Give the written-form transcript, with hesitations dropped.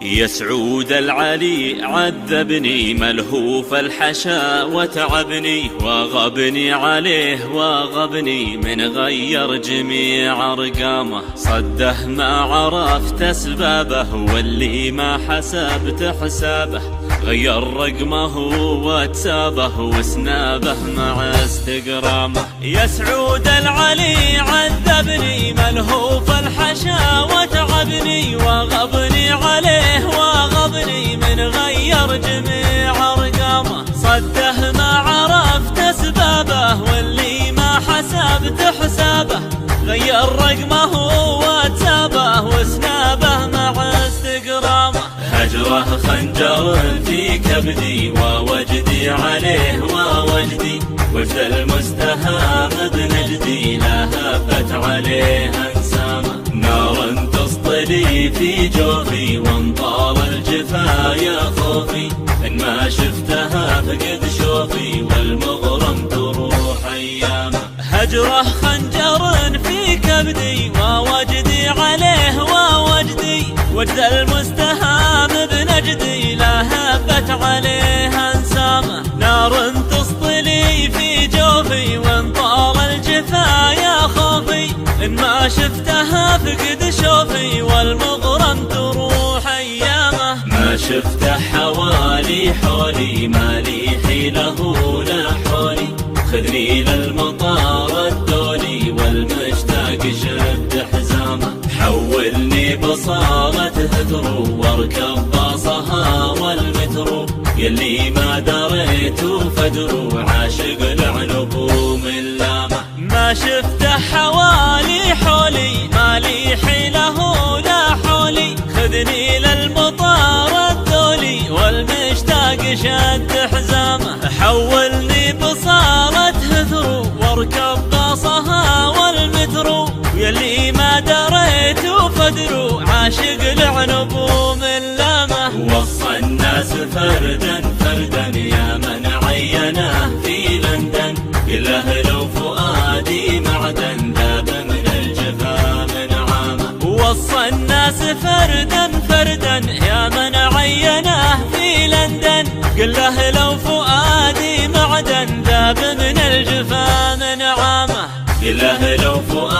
يا سعود العلي عذبني ملهوف الحشا وتعبني، وغبني عليه وغبني من غير جميع ارقامه. صده ما عرفت اسبابه واللي ما حسبت حسابه، غير رقمه واتسابه وسنابه مع استقرامه. يا سعود العلي عذبني ملهوف الحشا وتعبني، وغبني عليه وغبني من غير جميع ارقامه. صده ما عرفت اسبابه واللي ما حسبت حسابه، غير رقمه واتسابه وسنابه مع استقرامه. هجره خنجر في كبدي ووجدي عليه ووجدي، وجد المستهام بنجدي لا هفت عليه انسامه. نار تسطلي في جوفي وانطال الجفا يا خوفي، ان ما شفتها فقد شوفي والمغرم تروح ايامه. هجره خنجر في كبدي ووجدي عليه ووجدي، وجد المستهام بنجدي لا هبت عليه انسامه. نار تسطلي في جوفي وانطال الجفا يا خوفي، ان ما شفتها فقد شوفي والمغرم تروح ايامه. ما شفته حوالي حولي ما لي حيله لا حولي، خذني للمطار الدولي والمشتاق شد حزامه. حولني بصالة هدرو واركب باصها والمترو، يلي ما دريت فدرو عاشق العنب ومن لامه. ما شفته حوالي حولي ما لي حيله لا حولي، خذني للمطار الدولي والمشتاق شد حزامه. حولني بصالة هدرو واركب باصها والمترو، يلي ما دريت فدرو عاشق العنب ومن لامه. وصى الناس فردا فردا يا من عينه في لندن، قله لو فؤادي معدن ذاب من الجفا من عامه. وصى الناس فردا فردا يا من عينه في لندن، قله لو فؤادي معدن ذاب من الجفا من عامه. قله لو فؤادي